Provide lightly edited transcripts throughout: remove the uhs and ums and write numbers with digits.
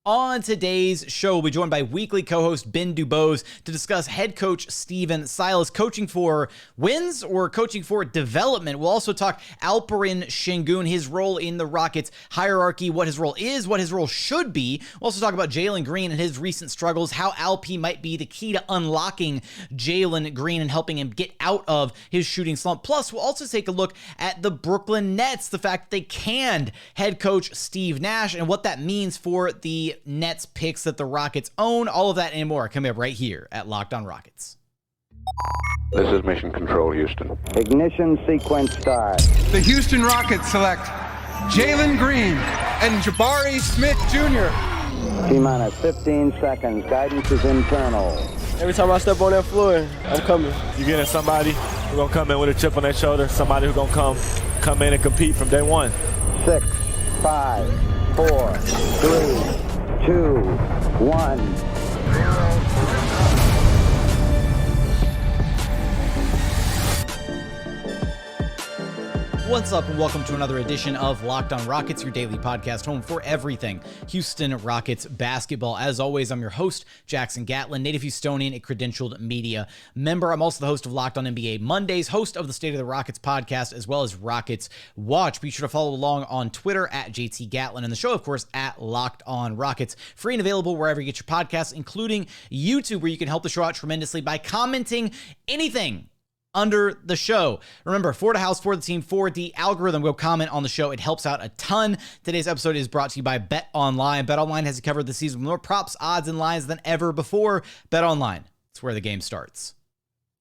On today's show, we'll be joined by weekly co-host Ben DuBose to discuss head coach Stephen Silas coaching for wins or coaching for development. We'll also talk Alperen Sengun, his role in the Rockets hierarchy, what his role is, what his role should be. We'll also talk about Jalen Green and his recent struggles, how Alp might be the key to unlocking Jalen Green and helping him get out of his shooting slump. Plus, we'll also take a look at the Brooklyn Nets, the fact that they canned head coach Steve Nash and what that means for the Nets picks that the Rockets own. All of that and more coming up right here at Locked On Rockets. This is Mission Control, Houston. Ignition sequence start. The Houston Rockets select Jalen Green and Jabari Smith Jr. T-minus 15 seconds. Guidance is internal. Every time I step on that floor, I'm coming. You're getting somebody who's going to come in with a chip on their shoulder, somebody who's going to come in and compete from day one. 6, 5, 4, 3, 2, 1. What's up and welcome to another edition of Locked On Rockets, your daily podcast home for everything Houston Rockets basketball. As always, I'm your host, Jackson Gatlin, native Houstonian, a credentialed media member. I'm also the host of Locked On NBA Mondays, host of the State of the Rockets podcast, as well as Rockets Watch. Be sure to follow along on Twitter at JT Gatlin and the show, of course, at Locked On Rockets. Free and available wherever you get your podcasts, including YouTube, where you can help the show out tremendously by commenting anything under the show. Remember, for the house, for the team, for the algorithm, go comment on the show. It helps out a ton. Today's episode is brought to you by BetOnline. BetOnline has you covered this season with more props, odds, and lines than ever before. BetOnline, it's where the game starts.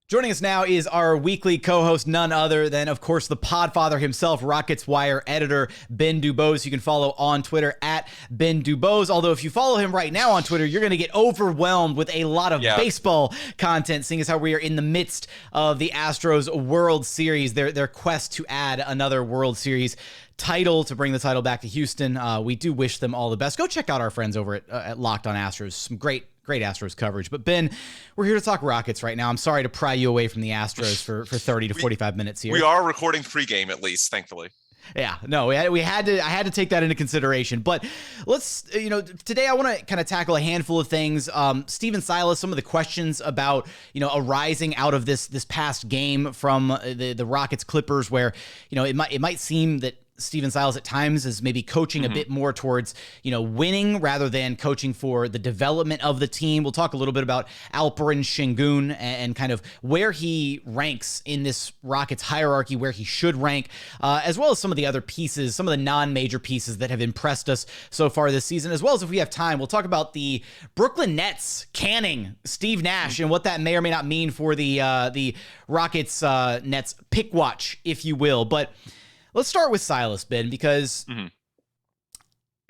Joining us now is our weekly co-host, none other than, of course, the podfather himself, Rockets Wire editor, Ben DuBose. You can follow on Twitter at Ben DuBose. Although if you follow him right now on Twitter, you're going to get overwhelmed with a lot of baseball content, seeing as how we are in the midst of the Astros World Series, their quest to add another World Series title to bring the title back to Houston. We do wish them all the best. Go check out our friends over at Locked On Astros. Some great Astros coverage. But Ben, we're here to talk Rockets right now. I'm sorry to pry you away from the Astros for 30 to 45 minutes here. We are recording pregame at least, thankfully. Yeah, no, I had to take that into consideration. But let's, today I want to kind of tackle a handful of things. Stephen Silas, some of the questions about, arising out of this past game from the Rockets Clippers, where, it might seem that Stephen Silas at times is maybe coaching a bit more towards, winning rather than coaching for the development of the team. We'll talk a little bit about Alperen Sengun and kind of where he ranks in this Rockets hierarchy, where he should rank, as well as some of the other pieces, some of the non-major pieces that have impressed us so far this season, as well as if we have time, we'll talk about the Brooklyn Nets canning Steve Nash and what that may or may not mean for the Rockets Nets pick watch, if you will. But let's start with Silas, Ben, because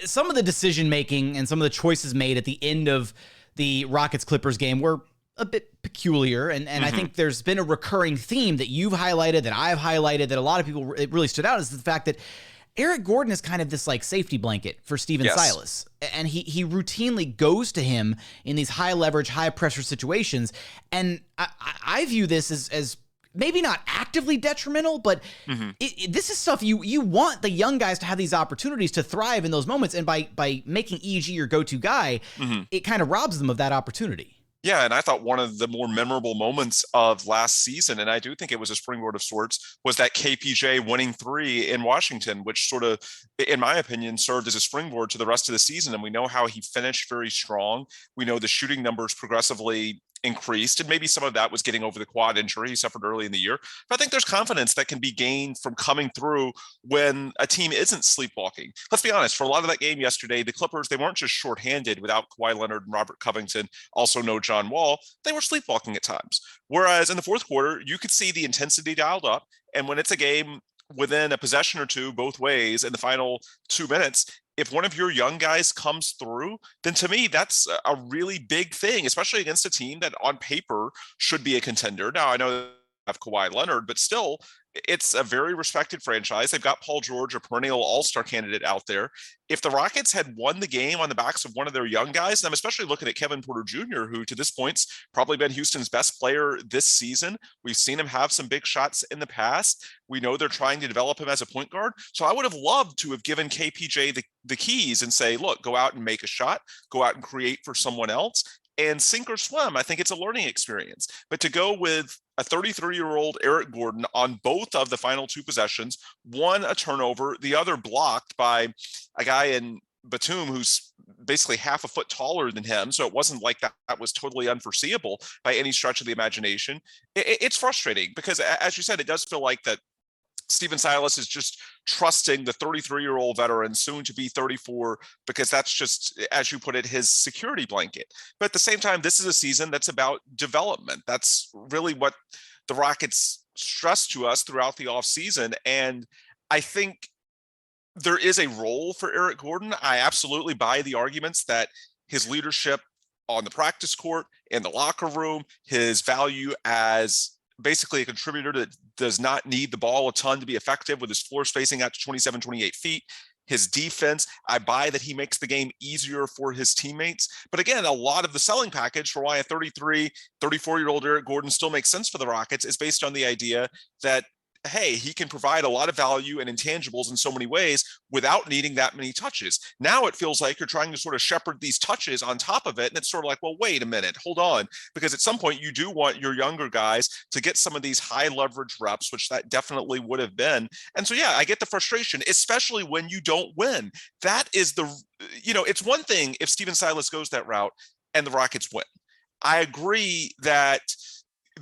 some of the decision-making and some of the choices made at the end of the Rockets-Clippers game were a bit peculiar, and I think there's been a recurring theme that you've highlighted, that I've highlighted, that a lot of people, it really stood out, is the fact that Eric Gordon is kind of this like safety blanket for Stephen Silas, and he routinely goes to him in these high-leverage, high-pressure situations, and I view this as maybe not actively detrimental, but this is stuff you want the young guys to have these opportunities to thrive in those moments. And by making EG your go-to guy, it kind of robs them of that opportunity. Yeah, and I thought one of the more memorable moments of last season, and I do think it was a springboard of sorts, was that KPJ winning three in Washington, which sort of, in my opinion, served as a springboard to the rest of the season. And we know how he finished very strong. We know the shooting numbers progressively increased, and maybe some of that was getting over the quad injury he suffered early in the year. But I think there's confidence that can be gained from coming through when a team isn't sleepwalking. Let's be honest, for a lot of that game yesterday, the Clippers, they weren't just shorthanded without Kawhi Leonard and Robert Covington, also no John Wall. They were sleepwalking at times. Whereas in the fourth quarter, you could see the intensity dialed up. And when it's a game within a possession or two both ways in the final 2 minutes, if one of your young guys comes through, then to me, that's a really big thing, especially against a team that on paper should be a contender. Now, I know they have Kawhi Leonard, but still, it's a very respected franchise. They've got Paul George, a perennial all-star candidate out there. If the Rockets had won the game on the backs of one of their young guys, and I'm especially looking at Kevin Porter Jr., who to this point's probably been Houston's best player this season. We've seen him have some big shots in the past. We know they're trying to develop him as a point guard. So I would have loved to have given KPJ the keys and say, look, go out and make a shot, go out and create for someone else. And sink or swim, I think it's a learning experience. But to go with a 33-year-old Eric Gordon on both of the final two possessions, one a turnover, the other blocked by a guy in Batum who's basically half a foot taller than him. So it wasn't like that was totally unforeseeable by any stretch of the imagination. It's frustrating because, as you said, it does feel like that Stephen Silas is just trusting the 33-year-old veteran, soon to be 34, because that's just, as you put it, his security blanket. But at the same time, this is a season that's about development. That's really what the Rockets stressed to us throughout the offseason. And I think there is a role for Eric Gordon. I absolutely buy the arguments that his leadership on the practice court, in the locker room, his value as basically a contributor that does not need the ball a ton to be effective, with his floor spacing out to 27, 28 feet. His defense, I buy that he makes the game easier for his teammates. But again, a lot of the selling package for why a 33, 34-year-old Eric Gordon still makes sense for the Rockets is based on the idea that, hey, he can provide a lot of value and intangibles in so many ways without needing that many touches. Now it feels like you're trying to sort of shepherd these touches on top of it. And it's sort of like, well, wait a minute, hold on. Because at some point you do want your younger guys to get some of these high leverage reps, which that definitely would have been. And so, yeah, I get the frustration, especially when you don't win. That is it's one thing if Stephen Silas goes that route and the Rockets win. I agree that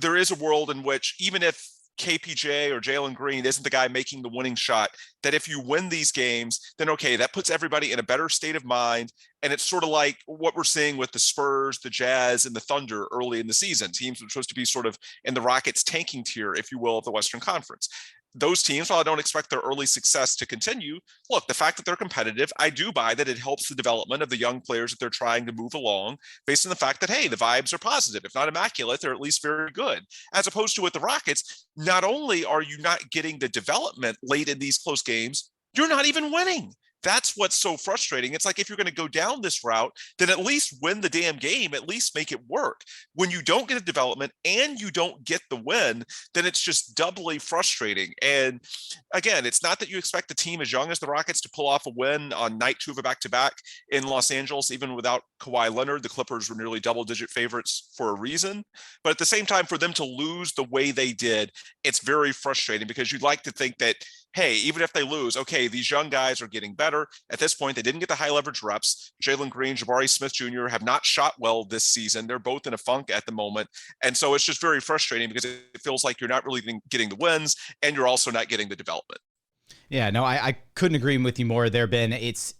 there is a world in which, even if KPJ or Jalen Green isn't the guy making the winning shot, that if you win these games, then okay, that puts everybody in a better state of mind. And it's sort of like what we're seeing with the Spurs, the Jazz, and the Thunder early in the season. Teams are supposed to be sort of in the Rockets tanking tier, if you will, of the Western Conference. Those teams, while I don't expect their early success to continue, look, the fact that they're competitive, I do buy that it helps the development of the young players that they're trying to move along, based on the fact that, hey, the vibes are positive. If not immaculate, they're at least very good. As opposed to with the Rockets, not only are you not getting the development late in these close games, you're not even winning. That's what's so frustrating. It's like, if you're going to go down this route, then at least win the damn game, at least make it work. When you don't get a development and you don't get the win, then it's just doubly frustrating. And again, it's not that you expect a team as young as the Rockets to pull off a win on night two of a back-to-back in Los Angeles. Even without Kawhi Leonard, the Clippers were nearly double-digit favorites for a reason. But at the same time, for them to lose the way they did, it's very frustrating, because you'd like to think that, hey, even if they lose, okay, these young guys are getting better. At this point, they didn't get the high leverage reps. Jalen Green, Jabari Smith Jr. have not shot well this season. They're both in a funk at the moment. And so it's just very frustrating, because it feels like you're not really getting the wins, and you're also not getting the development. Yeah, no, I couldn't agree with you more there, Ben. It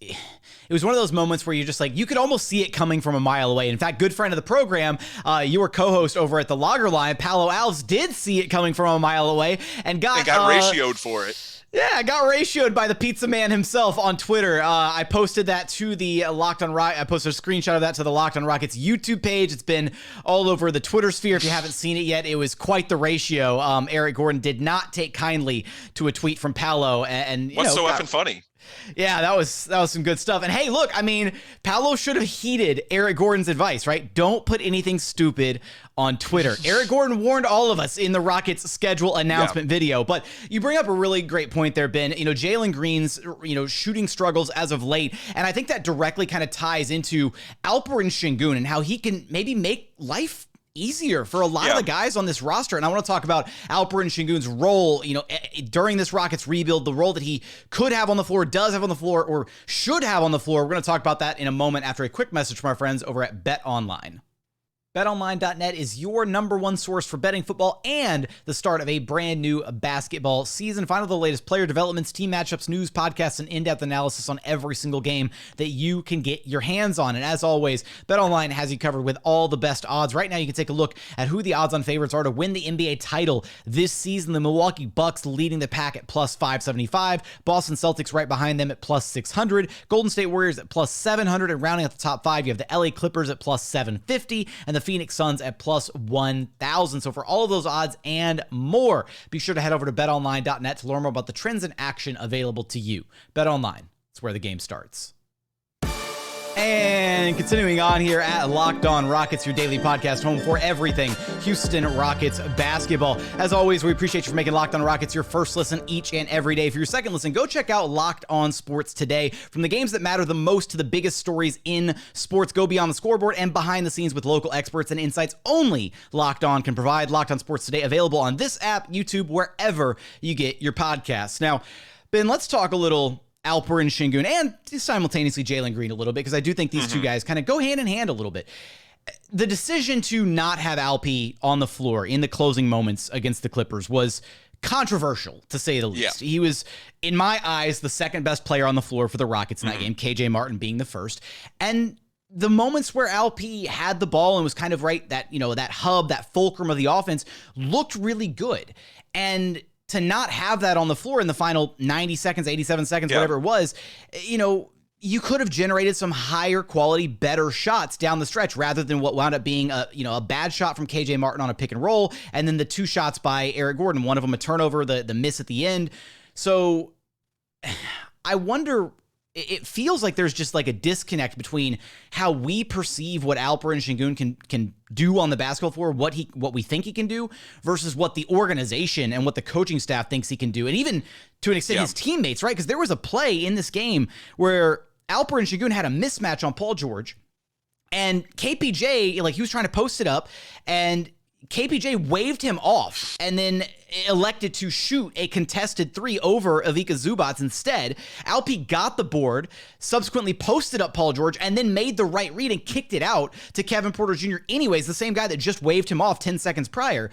was one of those moments where you're just like, you could almost see it coming from a mile away. In fact, good friend of the program, you were co-host over at the Lager Line, Paolo Alves, did see it coming from a mile away and got ratioed for it. Yeah, I got ratioed by the pizza man himself on Twitter. I posted that to the Locked on Rockets. I posted a screenshot of that to the Locked on Rockets YouTube page. It's been all over the Twitter sphere. If you haven't seen it yet, it was quite the ratio. Eric Gordon did not take kindly to a tweet from Paolo, and what's so effing funny? Yeah, that was some good stuff. And hey, look, I mean, Paolo should have heeded Eric Gordon's advice, right? Don't put anything stupid on Twitter. Eric Gordon warned all of us in the Rockets schedule announcement video. But you bring up a really great point there, Ben. Jalen Green's, shooting struggles as of late. And I think that directly kind of ties into Alperen Sengun and how he can maybe make life easier for a lot of the guys on this roster. And I want to talk about Alperen Sengun's role, during this Rockets rebuild, the role that he could have on the floor, does have on the floor, or should have on the floor. We're going to talk about that in a moment after a quick message from our friends over at BetOnline. BetOnline.net is your number one source for betting football and the start of a brand new basketball season. Find all the latest player developments, team matchups, news, podcasts, and in-depth analysis on every single game that you can get your hands on. And as always, BetOnline has you covered with all the best odds. Right now, you can take a look at who the odds-on favorites are to win the NBA title this season. The Milwaukee Bucks leading the pack at plus 575. Boston Celtics right behind them at plus 600. Golden State Warriors at plus 700. And rounding out the top five, you have the LA Clippers at plus 750. And the the Phoenix Suns at plus 1,000. So for all of those odds and more, be sure to head over to betonline.net to learn more about the trends and action available to you. BetOnline, it's where the game starts. And continuing on here at Locked On Rockets, your daily podcast home for everything Houston Rockets basketball. As always, we appreciate you for making Locked On Rockets your first listen each and every day. For your second listen, go check out Locked On Sports Today. From the games that matter the most to the biggest stories in sports, go beyond the scoreboard and behind the scenes with local experts and insights only Locked On can provide. Locked On Sports Today, available on this app, YouTube, wherever you get your podcasts. Now, Ben, let's talk a little Alperen Sengun and simultaneously Jalen Green a little bit, because I do think these two guys kind of go hand in hand a little bit. The decision to not have Alpi on the floor in the closing moments against the Clippers was controversial, to say the least. He was, in my eyes, the second best player on the floor for the Rockets in that game, KJ Martin being the first. And the moments where Alpi had the ball and was kind of right, that, you know, that hub, that fulcrum of the offense looked really good. And to not have that on the floor in the final 90 seconds, 87 seconds, whatever it was, you know, you could have generated some higher quality, better shots down the stretch rather than what wound up being a bad shot from KJ Martin on a pick and roll, and then the two shots by Eric Gordon, one of them a turnover, the miss at the end. So I wonder, it feels like there's just like a disconnect between how we perceive what Alperen Sengun can do on the basketball floor, what we think he can do, versus what the organization and what the coaching staff thinks he can do, and even to an extent his teammates, right? Because there was a play in this game where Alperen Sengun had a mismatch on Paul George, and KPJ, like, he was trying to post it up, and KPJ waved him off and then elected to shoot a contested three over Ivica Zubac instead. Alpi got the board, subsequently posted up Paul George, and then made the right read and kicked it out to Kevin Porter Jr. anyways, the same guy that just waved him off 10 seconds prior.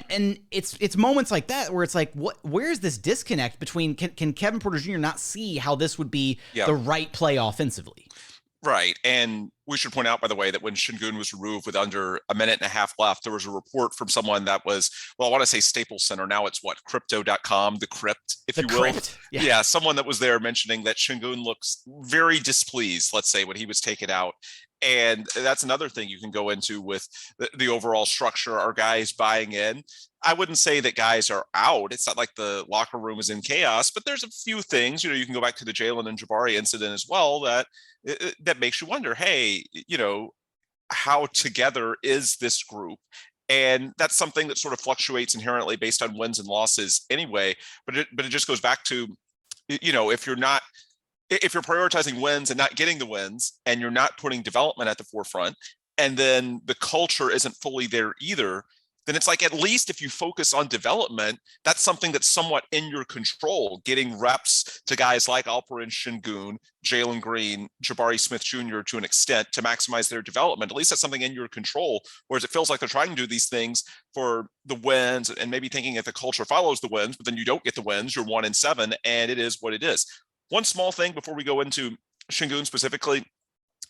And it's moments like that where it's like, where's this disconnect between, can Kevin Porter Jr. not see how this would be the right play offensively? Right. And we should point out, by the way, that when Sengun was removed with under a minute and a half left, there was a report from someone that was, well, I want to say Staples Center. Now it's what? Crypto.com, the crypt, if you will. Yeah, someone that was there mentioning that Sengun looks very displeased, let's say, when he was taken out. And that's another thing you can go into with the overall structure. Are guys buying in? I wouldn't say that guys are out. It's not like the locker room is in chaos, but there's a few things, you can go back to the Jalen and Jabari incident as well, that makes you wonder, hey, how together is this group? And that's something that sort of fluctuates inherently based on wins and losses anyway. But it just goes back to, if you're prioritizing wins and not getting the wins, and you're not putting development at the forefront, and then the culture isn't fully there either, then it's like, at least if you focus on development, that's something that's somewhat in your control, getting reps to guys like Alperen Sengun, Jalen Green, Jabari Smith Jr. to an extent to maximize their development. At least that's something in your control, whereas it feels like they're trying to do these things for the wins and maybe thinking that the culture follows the wins, but then you don't get the wins. You're 1-7, and it is what it is. One small thing before we go into Sengun specifically,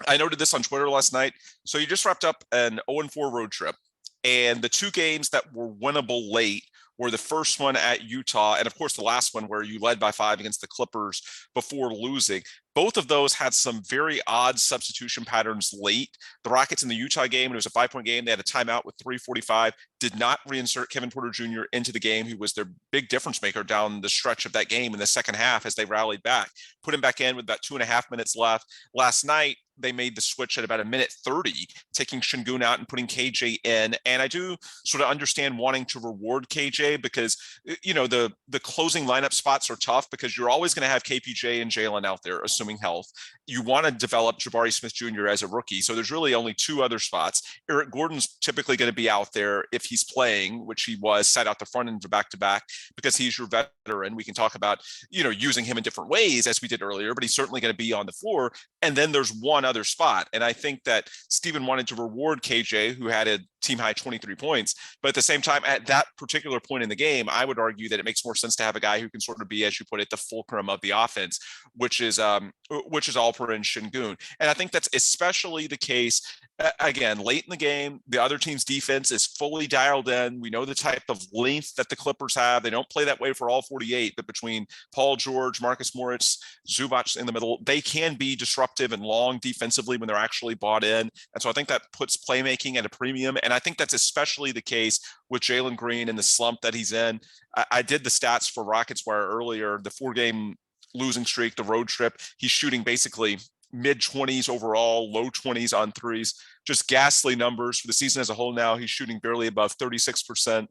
I noted this on Twitter last night. So you just wrapped up an 0-4 road trip, and the two games that were winnable late were the first one at Utah, and of course the last one where you led by 5 against the Clippers before losing. Both of those had some very odd substitution patterns late. The Rockets in the Utah game, it was a 5-point game, they had a timeout with 3:45, did not reinsert Kevin Porter Jr. into the game, who was their big difference maker down the stretch of that game in the second half as they rallied back. Put him back in with about 2.5 minutes left. Last night, they made the switch at about 1:30, taking Sengun out and putting KJ in. And I do sort of understand wanting to reward KJ because, the closing lineup spots are tough because you're always going to have KPJ and Jalen out there, assuming health. You want to develop Jabari Smith Jr. as a rookie. So there's really only 2 other spots. Eric Gordon's typically going to be out there if he's playing, which he was, sat out the front end of back-to-back because he's your veteran. We can talk about, using him in different ways as we did earlier, but he's certainly going to be on the floor. And then there's one other spot. And I think that Stephen wanted to reward KJ, who had a team high 23 points. But at the same time, at that particular point in the game, I would argue that it makes more sense to have a guy who can sort of be, as you put it, the fulcrum of the offense, which is Alperen Sengun. And I think that's especially the case again, late in the game, the other team's defense is fully dialed in. We know the type of length that the Clippers have. They don't play that way for all 48, but between Paul George, Marcus Morris, Zubac in the middle, they can be disruptive and long defensively when they're actually bought in. And so I think that puts playmaking at a premium. And I think that's especially the case with Jalen Green and the slump that he's in. I did the stats for Rockets Wire earlier, the 4-game losing streak, the road trip. He's shooting basically mid-20s overall, low 20s on threes. Just ghastly numbers for the season as a whole now. He's shooting barely above 36%.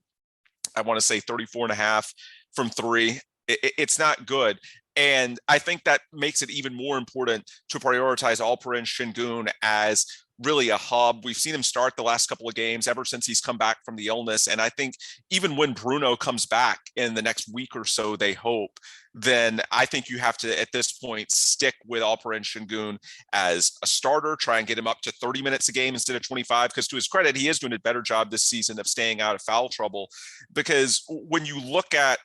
I want to say 34.5 from three. It's not good. And I think that makes it even more important to prioritize Alperen Sengun as really a hub. We've seen him start the last couple of games ever since he's come back from the illness. And I think even when Bruno comes back in the next week or so, they hope, then I think you have to, at this point, stick with Alperen Sengun as a starter, try and get him up to 30 minutes a game instead of 25, because to his credit, he is doing a better job this season of staying out of foul trouble. Because when you look at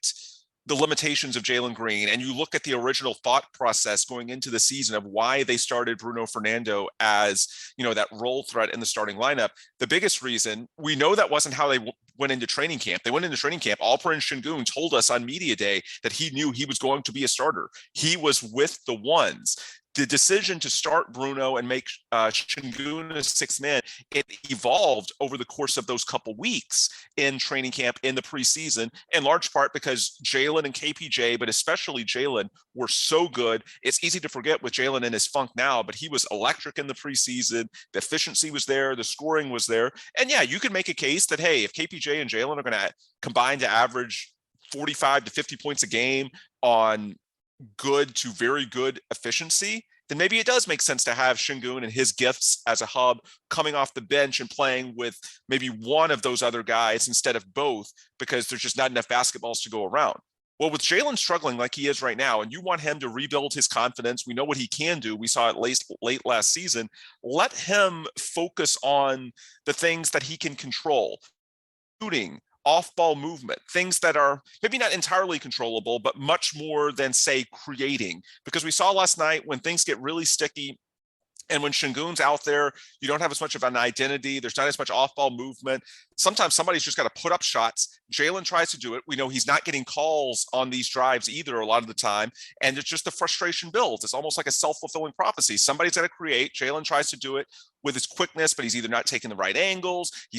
the limitations of Jalen Green, and you look at the original thought process going into the season of why they started Bruno Fernando as, that role threat in the starting lineup, the biggest reason, we know that wasn't how they went into training camp. They went into training camp. Alperen Sengun told us on media day that he knew he was going to be a starter. He was with the ones. The decision to start Bruno and make Sengun a sixth man, it evolved over the course of those couple weeks in training camp in the preseason, in large part because Jalen and KPJ, but especially Jalen, were so good. It's easy to forget with Jalen in his funk now, but he was electric in the preseason. The efficiency was there. The scoring was there. And yeah, you can make a case that, hey, if KPJ and Jalen are going to combine to average 45 to 50 points a game on good to very good efficiency, then maybe it does make sense to have Sengun and his gifts as a hub coming off the bench and playing with maybe one of those other guys instead of both, because there's just not enough basketballs to go around. Well, with Jalen struggling like he is right now, and you want him to rebuild his confidence, we know what he can do. We saw it late last season. Let him focus on the things that he can control. Shooting, off-ball movement, things that are maybe not entirely controllable, but much more than, say, creating. Because we saw last night when things get really sticky and when Sengun's out there, you don't have as much of an identity. There's not as much off-ball movement. Sometimes somebody's just got to put up shots. Jalen tries to do it. We know he's not getting calls on these drives either a lot of the time. And it's just the frustration builds. It's almost like a self-fulfilling prophecy. Somebody's got to create. Jalen tries to do it with his quickness, but he's either not taking the right angles, he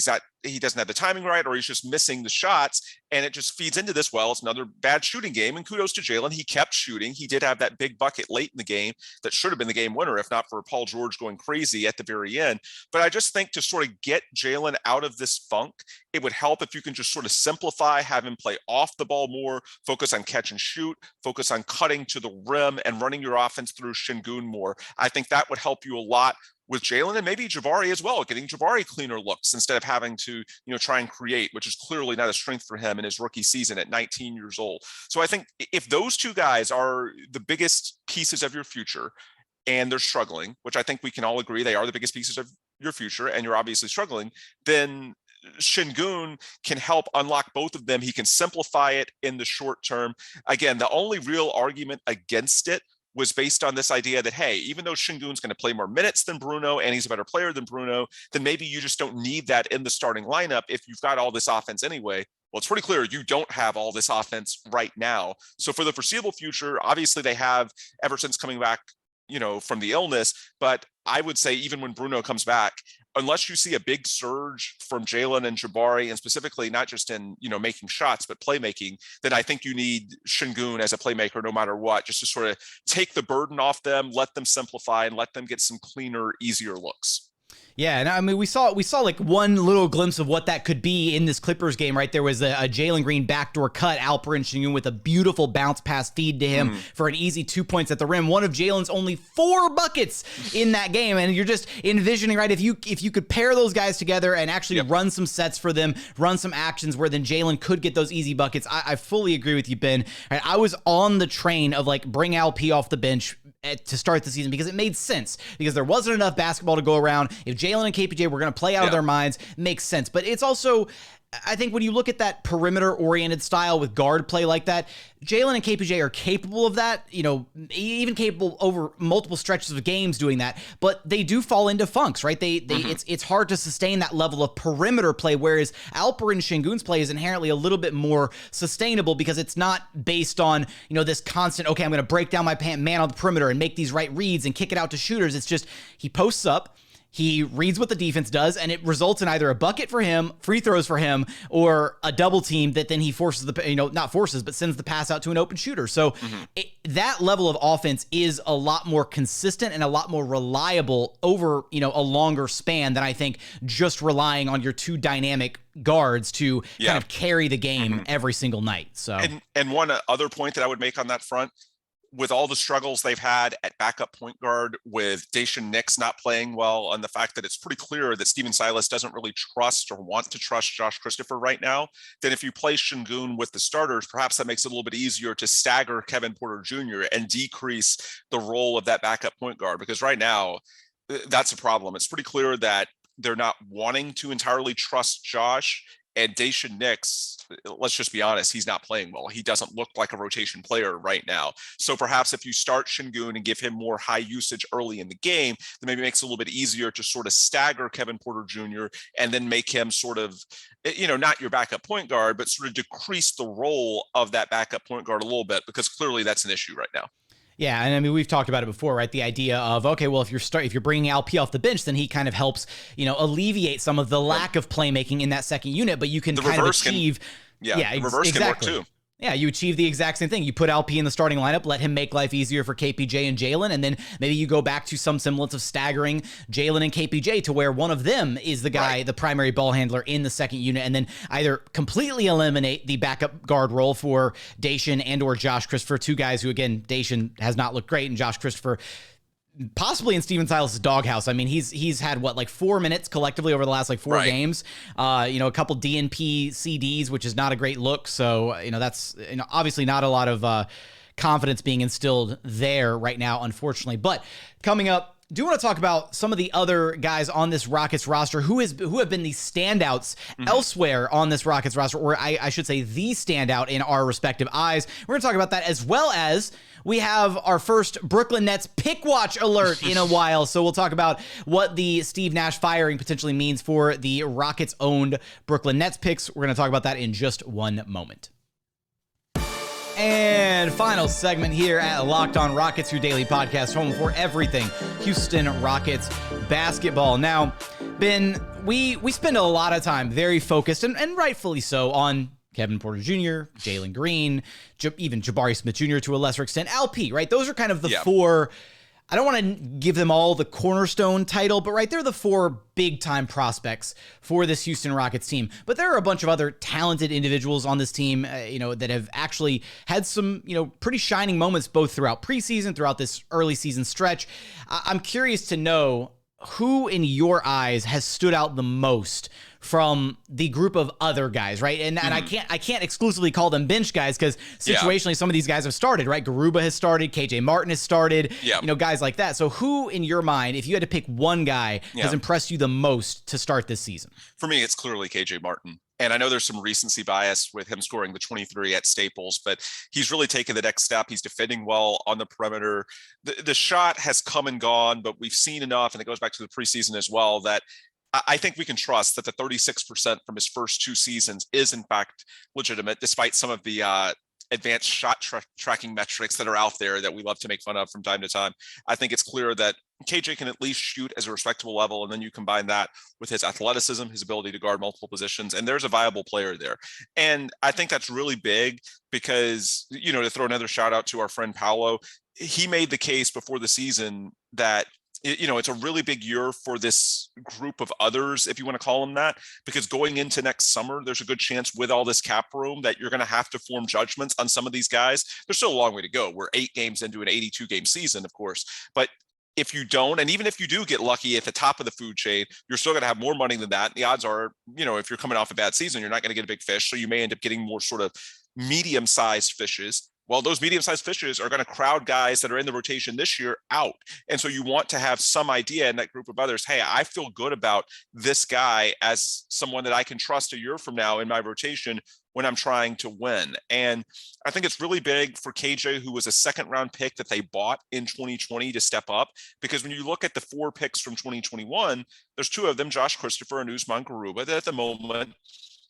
doesn't have the timing right, or he's just missing the shots. And it just feeds into this. Well, it's another bad shooting game. And kudos to Jalen. He kept shooting. He did have that big bucket late in the game that should have been the game winner, if not for Paul George going crazy at the very end. But I just think to sort of get Jalen out of this funk, it would help if you can just sort of simplify, have him play off the ball more, focus on catch and shoot, focus on cutting to the rim and running your offense through Sengun more. I think that would help you a lot with Jalen, and maybe Jabari as well, getting Jabari cleaner looks instead of having to, try and create, which is clearly not a strength for him in his rookie season at 19 years old. So I think if those two guys are the biggest pieces of your future and they're struggling, which I think we can all agree they are the biggest pieces of your future, and you're obviously struggling, then Sengun can help unlock both of them. He can simplify it in the short term. Again, the only real argument against it was based on this idea that, hey, even though Sengun's going to play more minutes than Bruno and he's a better player than Bruno, then maybe you just don't need that in the starting lineup if you've got all this offense anyway. Well, it's pretty clear you don't have all this offense right now. So for the foreseeable future, obviously they have ever since coming back, from the illness. But I would say even when Bruno comes back, unless you see a big surge from Jalen and Jabari, and specifically not just in, making shots, but playmaking, then I think you need Sengun as a playmaker no matter what, just to sort of take the burden off them, let them simplify, and let them get some cleaner, easier looks. Yeah, and I mean, we saw like one little glimpse of what that could be in this Clippers game, right? There was a Jalen Green backdoor cut, Alperen Sengun with a beautiful bounce pass feed to him for an easy 2 points at the rim. One of Jalen's only 4 buckets in that game, and you're just envisioning, right? If you could pair those guys together and actually run some sets for them, run some actions where then Jalen could get those easy buckets. I fully agree with you, Ben. Right, I was on the train of like bring LP off the bench to start the season because it made sense, because there wasn't enough basketball to go around. If Jalen and KPJ were going to play out of their minds, makes sense. But it's also, I think when you look at that perimeter-oriented style with guard play like that, Jalen and KPJ are capable of that, even capable over multiple stretches of games doing that, but they do fall into funks, right? It's hard to sustain that level of perimeter play, whereas Alperen Sengun's play is inherently a little bit more sustainable because it's not based on, this constant, okay, I'm going to break down my man on the perimeter and make these right reads and kick it out to shooters. It's just, he posts up, he reads what the defense does, and it results in either a bucket for him, free throws for him, or a double team that then he forces not forces, but sends the pass out to an open shooter. So that level of offense is a lot more consistent and a lot more reliable over, a longer span than I think just relying on your two dynamic guards to kind of carry the game every single night. So, and one other point that I would make on that front, with all the struggles they've had at backup point guard, with Jae'Sean not playing well, and the fact that it's pretty clear that Stephen Silas doesn't really trust or want to trust Josh Christopher right now, then if you play Sengun with the starters, perhaps that makes it a little bit easier to stagger Kevin Porter Jr. and decrease the role of that backup point guard, because right now that's a problem. It's pretty clear that they're not wanting to entirely trust Josh, and Jae'Sean, let's just be honest, he's not playing well. He doesn't look like a rotation player right now. So perhaps if you start Sengun and give him more high usage early in the game, then maybe it makes it a little bit easier to sort of stagger Kevin Porter Jr. and then make him sort of, not your backup point guard, but sort of decrease the role of that backup point guard a little bit, because clearly that's an issue right now. Yeah, and I mean, we've talked about it before, right? The idea of, okay, well, if you're bringing LP off the bench, then he kind of helps, alleviate some of the lack of playmaking in that second unit, but you can kind of achieve. The reverse can work too. Yeah, you achieve the exact same thing. You put LP in the starting lineup, let him make life easier for KPJ and Jalen, and then maybe you go back to some semblance of staggering Jalen and KPJ to where one of them is the guy, the primary ball handler in the second unit, and then either completely eliminate the backup guard role for Jae'Sean and or Josh Christopher, two guys who, again, Jae'Sean has not looked great, and Josh Christopher possibly in Stephen Silas' doghouse. I mean, he's had 4 minutes collectively over the last 4 games. A couple DNP CDs, which is not a great look. So, that's obviously not a lot of confidence being instilled there right now, unfortunately. But coming up, do want to talk about some of the other guys on this Rockets roster who have been the standouts elsewhere on this Rockets roster, or I should say the standout in our respective eyes. We're going to talk about that, as well as we have our first Brooklyn Nets pick watch alert in a while. So we'll talk about what the Steve Nash firing potentially means for the Rockets-owned Brooklyn Nets picks. We're going to talk about that in just one moment. And final segment here at Locked On Rockets, your daily podcast, home for everything Houston Rockets basketball. Now, Ben, we spend a lot of time very focused, and rightfully so, on Kevin Porter Jr., Jalen Green, even Jabari Smith Jr. to a lesser extent, LP, right? Those are kind of the four. I don't want to give them all the cornerstone title, but they're the four big-time prospects for this Houston Rockets team. But there are a bunch of other talented individuals on this team, that have actually had some, pretty shining moments both throughout preseason, throughout this early season stretch. I'm curious to know who, in your eyes, has stood out the most from the group of other guys, right? And I can't exclusively call them bench guys, because situationally some of these guys have started, right? Garuba has started, KJ Martin has started, guys like that. So who, in your mind, if you had to pick one guy, has impressed you the most to start this season? For me, it's clearly KJ Martin. And I know there's some recency bias with him scoring the 23 at Staples, but he's really taken the next step. He's defending well on the perimeter. The shot has come and gone, but we've seen enough, and it goes back to the preseason as well, that I think we can trust that the 36% from his first two seasons is in fact legitimate, despite some of the advanced shot tracking metrics that are out there that we love to make fun of from time to time. I think it's clear that KJ can at least shoot as a respectable level, and then you combine that with his athleticism, his ability to guard multiple positions, and there's a viable player there. And I think that's really big because, to throw another shout out to our friend Paolo, he made the case before the season that it's a really big year for this group of others, if you want to call them that, because going into next summer, there's a good chance with all this cap room that you're going to have to form judgments on some of these guys. There's still a long way to go. We're 8 games into an 82-game season, of course, but if you don't, and even if you do get lucky at the top of the food chain, you're still going to have more money than that. The odds are, if you're coming off a bad season, you're not going to get a big fish. So you may end up getting more sort of medium-sized fishes. Well, those medium-sized fishes are going to crowd guys that are in the rotation this year out. And so you want to have some idea in that group of others, hey, I feel good about this guy as someone that I can trust a year from now in my rotation when I'm trying to win. And I think it's really big for KJ, who was a second-round pick that they bought in 2020 to step up, because when you look at the 4 picks from 2021, there's 2 of them, Josh Christopher and Usman Garuba, that at the moment,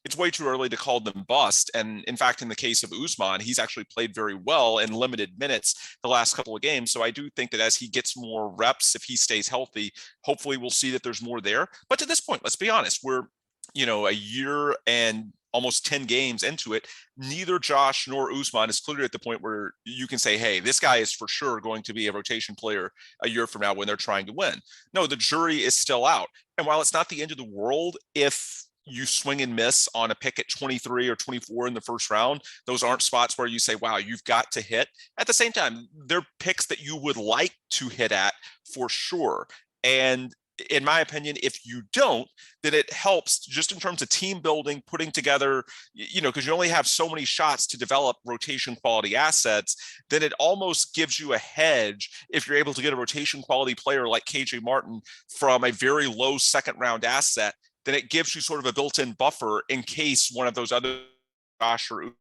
it's way too early to call them bust. And in fact, in the case of Usman, he's actually played very well in limited minutes the last couple of games. So I do think that as he gets more reps, if he stays healthy, hopefully we'll see that there's more there. But to this point, let's be honest, we're, a year and almost 10 games into it. Neither Josh nor Usman is clearly at the point where you can say, hey, this guy is for sure going to be a rotation player a year from now when they're trying to win. No, the jury is still out. And while it's not the end of the world, if you swing and miss on a pick at 23 or 24 in the first round, those aren't spots where you say, wow, you've got to hit. At the same time, they're picks that you would like to hit at for sure. And in my opinion, if you don't, then it helps just in terms of team building, putting together, because you only have so many shots to develop rotation quality assets, then it almost gives you a hedge if you're able to get a rotation quality player like KJ Martin from a very low second round asset. Then it gives you sort of a built-in buffer in case one of those other Josh or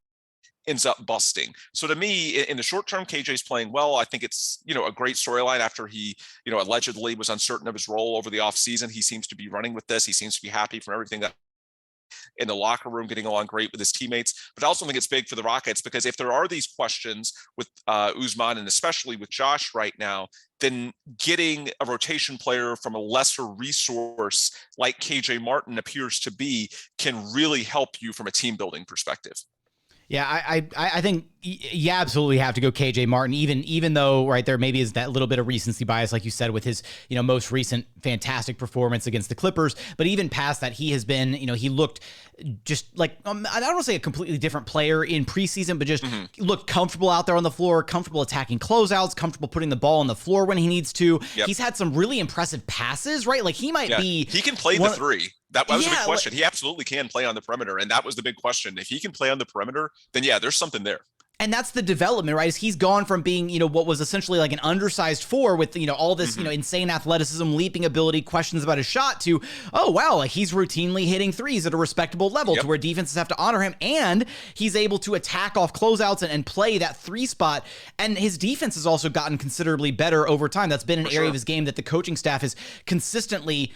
ends up busting. So to me, in the short term, KJ's playing well. I think it's, a great storyline after he, allegedly was uncertain of his role over the offseason. He seems to be running with this. He seems to be happy from everything that in the locker room, getting along great with his teammates. But I also think it's big for the Rockets because if there are these questions with Usman and especially with Josh right now, then getting a rotation player from a lesser resource like KJ Martin appears to be can really help you from a team building perspective. Yeah, I think you absolutely have to go KJ Martin, even though right there maybe is that little bit of recency bias, like you said, with his most recent fantastic performance against the Clippers. But even past that, he has been he looked just like I don't want to say a completely different player in preseason, but just looked comfortable out there on the floor, comfortable attacking closeouts, comfortable putting the ball on the floor when he needs to. Yep. He's had some really impressive passes, right? Like he might be. He can play the three. That was a big question. He absolutely can play on the perimeter. And that was the big question. If he can play on the perimeter, then yeah, there's something there. And that's the development, right? Is he's gone from being, what was essentially like an undersized 4 with, all this, insane athleticism, leaping ability, questions about his shot to, oh, wow, like he's routinely hitting threes at a respectable level to where defenses have to honor him. And he's able to attack off closeouts and play that 3 spot. And his defense has also gotten considerably better over time. That's been an area of his game that the coaching staff has consistently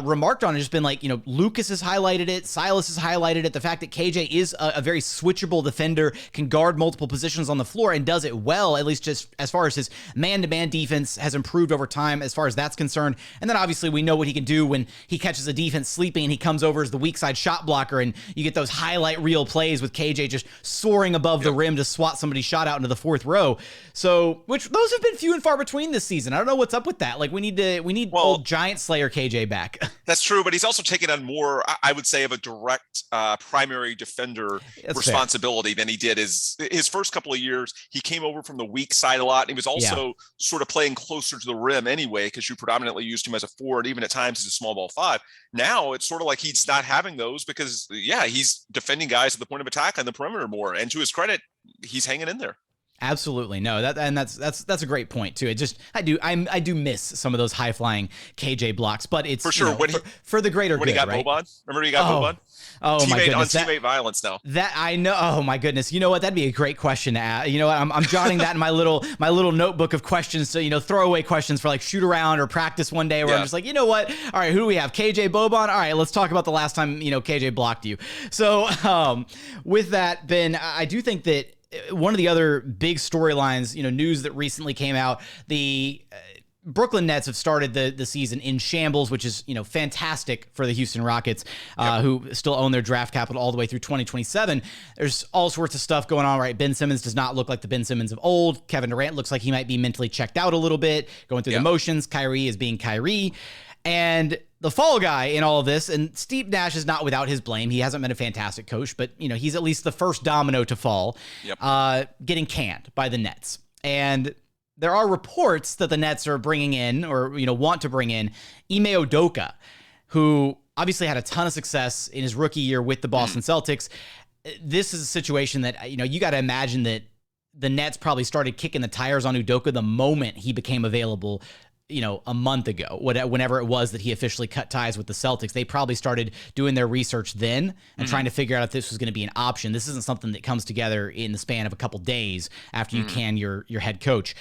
remarked on. It's just been like, Lucas has highlighted it. Silas has highlighted it. The fact that KJ is a very switchable defender, can guard multiple positions on the floor and does it well, at least just as far as his man-to-man defense has improved over time as far as that's concerned. And then obviously we know what he can do when he catches a defense sleeping and he comes over as the weak side shot blocker and you get those highlight reel plays with KJ just soaring above the rim to swat somebody's shot out into the 4th row. So, which those have been few and far between this season. I don't know what's up with that. Like we need old Giant Slayer KJ back. That's true, but he's also taken on more, I would say, of a direct primary defender responsibility than he did his first couple of years. He came over from the weak side a lot, and he was also sort of playing closer to the rim anyway, because you predominantly used him as a forward, even at times as a small ball 5. Now it's sort of like he's not having those because, he's defending guys at the point of attack on the perimeter more. And to his credit, he's hanging in there. Absolutely. No, that's a great point too. It just, I do miss some of those high flying KJ blocks, but it's for sure for the greater good. When he got right? Boban, remember he got Boban? Oh my goodness. On teammate violence now. That I know. Oh my goodness. You know what? That'd be a great question to ask. You know what? I'm jotting that in my little notebook of questions. So, throwaway questions for like shoot around or practice one day where I'm just like, you know what? All right, who do we have? KJ Boban. All right, let's talk about the last time, KJ blocked you. So with that, Ben, I do think that one of the other big storylines, news that recently came out, the Brooklyn Nets have started the season in shambles, which is, fantastic for the Houston Rockets, who still own their draft capital all the way through 2027. There's all sorts of stuff going on, right? Ben Simmons does not look like the Ben Simmons of old. Kevin Durant looks like he might be mentally checked out a little bit, going through the motions. Kyrie is being Kyrie. And the fall guy in all of this, and Steve Nash is not without his blame. He hasn't been a fantastic coach, but, he's at least the first domino to fall, getting canned by the Nets. And there are reports that the Nets are bringing in or, want to bring in Ime Udoka, who obviously had a ton of success in his rookie year with the Boston Celtics. This is a situation that, you got to imagine that the Nets probably started kicking the tires on Udoka the moment he became available, a month ago, whenever it was that he officially cut ties with the Celtics. They probably started doing their research then and trying to figure out if this was going to be an option. This isn't something that comes together in the span of a couple days after you can your head coach.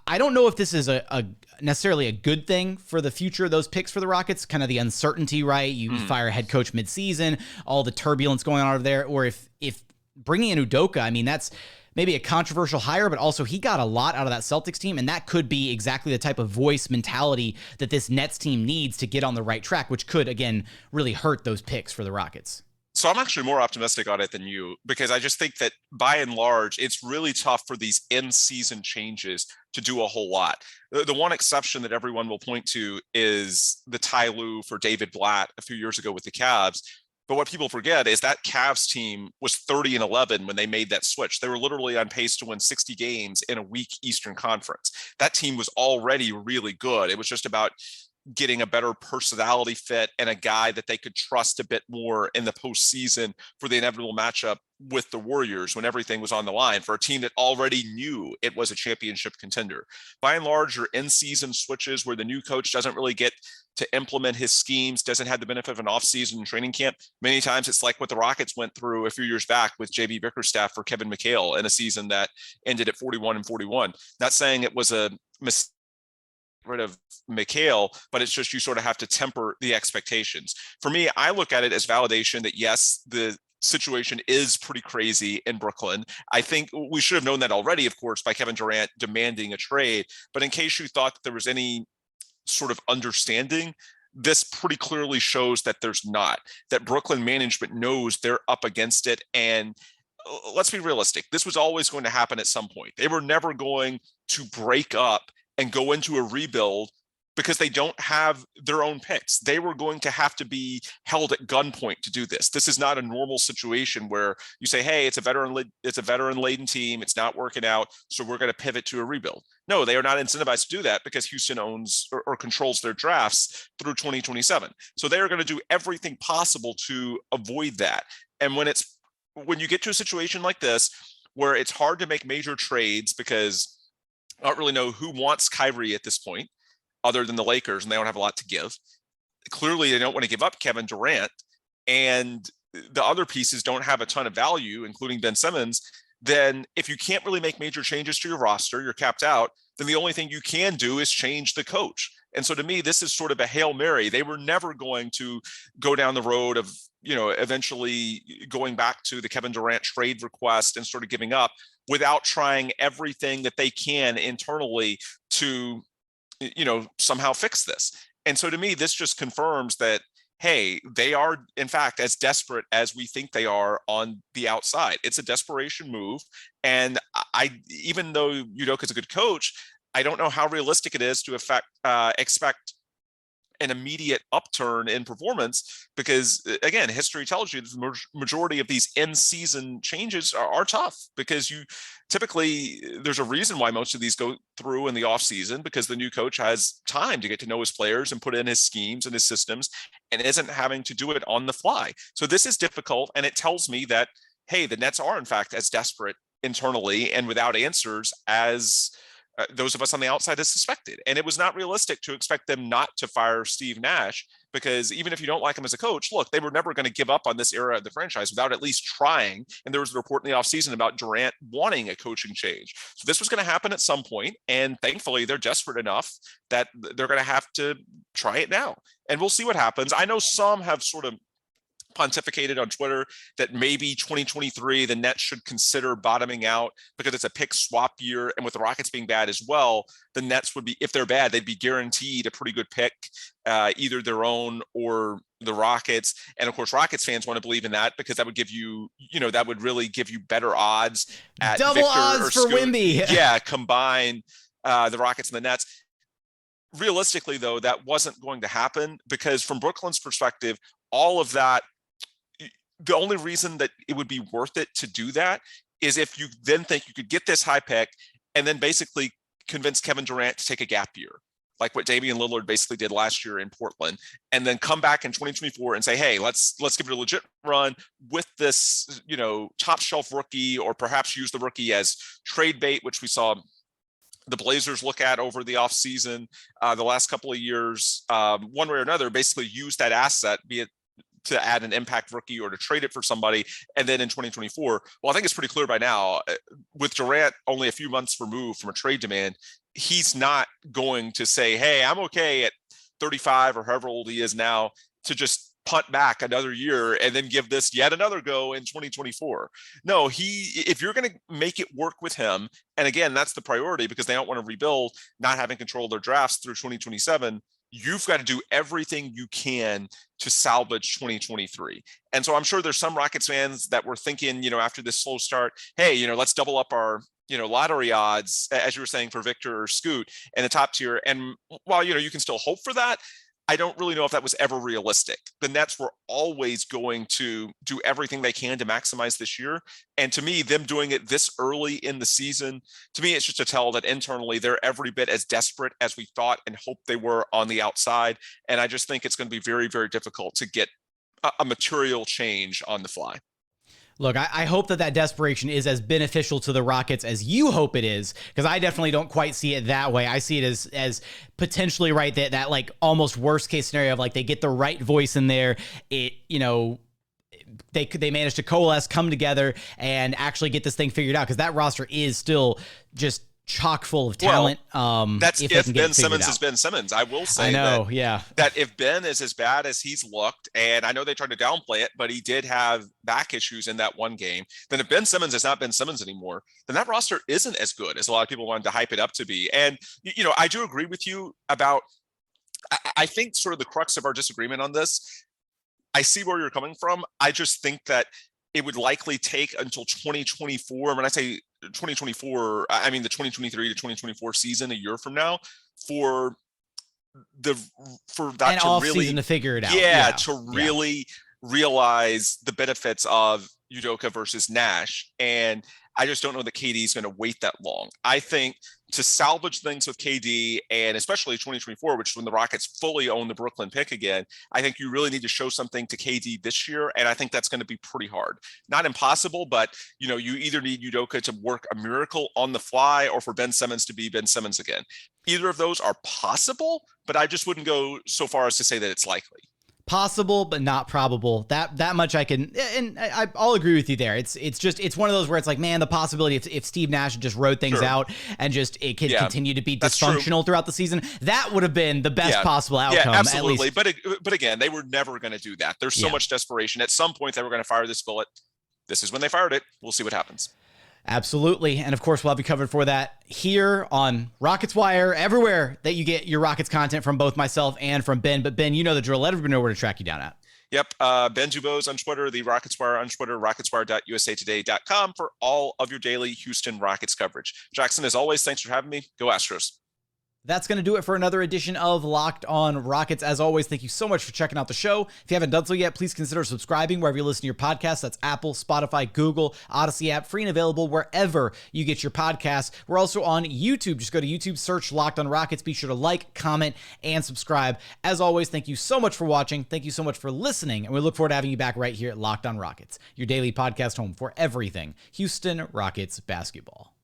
I don't know if this is a necessarily a good thing for the future of those picks for the Rockets, kind of the uncertainty, right? You fire a head coach midseason, all the turbulence going on over there, or if bringing in Udoka, I mean, that's maybe a controversial hire, but also he got a lot out of that Celtics team, and that could be exactly the type of voice mentality that this Nets team needs to get on the right track, which could, again, really hurt those picks for the Rockets. So I'm actually more optimistic on it than you, because I just think that by and large, it's really tough for these in-season changes to do a whole lot. The one exception that everyone will point to is the Ty Lue for David Blatt a few years ago with the Cavs. But what people forget is that Cavs team was 30-11 when they made that switch. They were literally on pace to win 60 games in a weak Eastern Conference. That team was already really good. It was just about getting a better personality fit and a guy that they could trust a bit more in the postseason for the inevitable matchup with the Warriors when everything was on the line, for a team that already knew it was a championship contender. By and large, your in-season switches where the new coach doesn't really get to implement his schemes, doesn't have the benefit of an off-season training camp. Many times it's like what the Rockets went through a few years back with JB Bickerstaff for Kevin McHale in a season that ended at 41-41. Not saying it was a mistake rid of McHale, but it's just you sort of have to temper the expectations. For me, I look at it as validation that yes, the situation is pretty crazy in Brooklyn. I think we should have known that already, of course, by Kevin Durant demanding a trade. But in case you thought that there was any sort of understanding, this pretty clearly shows that there's not, that Brooklyn management knows they're up against it. And let's be realistic. This was always going to happen at some point. They were never going to break up and go into a rebuild because they don't have their own picks. They were going to have to be held at gunpoint to do this. This is not a normal situation where you say, hey, it's a veteran-laden team. It's not working out, so we're going to pivot to a rebuild. No, they are not incentivized to do that because Houston owns or controls their drafts through 2027. So they are going to do everything possible to avoid that. And when you get to a situation like this, where it's hard to make major trades because I don't really know who wants Kyrie at this point other than the Lakers, and they don't have a lot to give. Clearly, they don't want to give up Kevin Durant, and the other pieces don't have a ton of value, including Ben Simmons. Then if you can't really make major changes to your roster, you're capped out, then the only thing you can do is change the coach. And so to me, this is sort of a Hail Mary. They were never going to go down the road of, eventually going back to the Kevin Durant trade request and sort of giving up without trying everything that they can internally to, somehow fix this. And so to me, this just confirms that, hey, they are, in fact, as desperate as we think they are on the outside. It's a desperation move. And even though Udoka's a good coach, I don't know how realistic it is to expect an immediate upturn in performance because, again, history tells you the majority of these in-season changes are tough because there's a reason why most of these go through in the offseason because the new coach has time to get to know his players and put in his schemes and his systems and isn't having to do it on the fly. So this is difficult, and it tells me that, hey, the Nets are, in fact, as desperate internally and without answers as those of us on the outside have suspected. And it was not realistic to expect them not to fire Steve Nash because even if you don't like him as a coach, look, they were never going to give up on this era of the franchise without at least trying. And there was a report in the offseason about Durant wanting a coaching change. So this was going to happen at some point. And thankfully, they're desperate enough that they're going to have to try it now. And we'll see what happens. I know some have sort of pontificated on Twitter that maybe 2023 the Nets should consider bottoming out because it's a pick swap year, and with the Rockets being bad as well, the Nets would be, if they're bad, they'd be guaranteed a pretty good pick, either their own or the Rockets. And of course, Rockets fans want to believe in that because that would give you, that would really give you better odds at double Victor odds or for Wemby. Yeah, combine the Rockets and the Nets. Realistically, though, that wasn't going to happen because from Brooklyn's perspective, all of that, the only reason that it would be worth it to do that is if you then think you could get this high pick and then basically convince Kevin Durant to take a gap year. like what Damian Lillard basically did last year in Portland, and then come back in 2024 and say, hey, let's give it a legit run with this, top shelf rookie, or perhaps use the rookie as trade bait, which we saw the Blazers look at over the offseason, the last couple of years, one way or another, basically use that asset, be it to add an impact rookie or to trade it for somebody. And then in 2024, well, I think it's pretty clear by now, with Durant only a few months removed from a trade demand, he's not going to say, hey, I'm okay at 35 or however old he is now to just punt back another year and then give this yet another go in 2024. No, if you're going to make it work with him, and again, that's the priority because they don't want to rebuild, not having control of their drafts through 2027, you've got to do everything you can to salvage 2023. And so I'm sure there's some Rockets fans that were thinking, after this slow start, hey, let's double up our, lottery odds, as you were saying, for Victor or Scoot in the top tier. And while, you can still hope for that, I don't really know if that was ever realistic. The Nets were always going to do everything they can to maximize this year. And to me, them doing it this early in the season, to me, it's just a tell that internally they're every bit as desperate as we thought and hoped they were on the outside. And I just think it's going to be very, very difficult to get a material change on the fly. Look, I hope that desperation is as beneficial to the Rockets as you hope it is, because I definitely don't quite see it that way. I see it as potentially right that like almost worst case scenario of like they get the right voice in there. They manage to coalesce, come together, and actually get this thing figured out, because that roster is still just chock full of talent. That's if Ben Simmons is Ben Simmons. I will say that if Ben is as bad as he's looked, and I know they tried to downplay it, but he did have back issues in that one game, then if Ben Simmons is not Ben Simmons anymore, then that roster isn't as good as a lot of people wanted to hype it up to be. And, I do agree with you about, I think sort of the crux of our disagreement on this, I see where you're coming from. I just think that it would likely take until 2024. When I say 2024, I mean the 2023 to 2024 season, a year from now, for that an to off really season to figure it out. To really realize the benefits of Udoka versus Nash. And I just don't know that KD is going to wait that long. I think to salvage things with KD, and especially 2024, which is when the Rockets fully own the Brooklyn pick again, I think you really need to show something to KD this year. And I think that's going to be pretty hard. Not impossible, but you either need Udoka to work a miracle on the fly or for Ben Simmons to be Ben Simmons again. Either of those are possible, but I just wouldn't go so far as to say that it's likely. Possible, but not probable. That much I can, and I'll agree with you there. It's one of those where it's like, man, the possibility if Steve Nash just wrote things out and just it could continue to be dysfunctional throughout the season, that would have been the best possible outcome. Yeah, absolutely. At least. But again, they were never going to do that. There's so much desperation. At some point, they were going to fire this bullet. This is when they fired it. We'll see what happens. Absolutely. And of course, we'll have you covered for that here on Rockets Wire, everywhere that you get your Rockets content from both myself and from Ben. But Ben, you know the drill. Let everyone know where to track you down at. Yep. Ben DuBose on Twitter, the Rockets Wire on Twitter, rocketswire.usatoday.com for all of your daily Houston Rockets coverage. Jackson, as always, thanks for having me. Go Astros. That's going to do it for another edition of Locked on Rockets. As always, thank you so much for checking out the show. If you haven't done so yet, please consider subscribing wherever you listen to your podcasts. That's Apple, Spotify, Google, Odyssey app, free and available wherever you get your podcasts. We're also on YouTube. Just go to YouTube, search Locked on Rockets. Be sure to like, comment, and subscribe. As always, thank you so much for watching. Thank you so much for listening. And we look forward to having you back right here at Locked on Rockets, your daily podcast home for everything Houston Rockets basketball.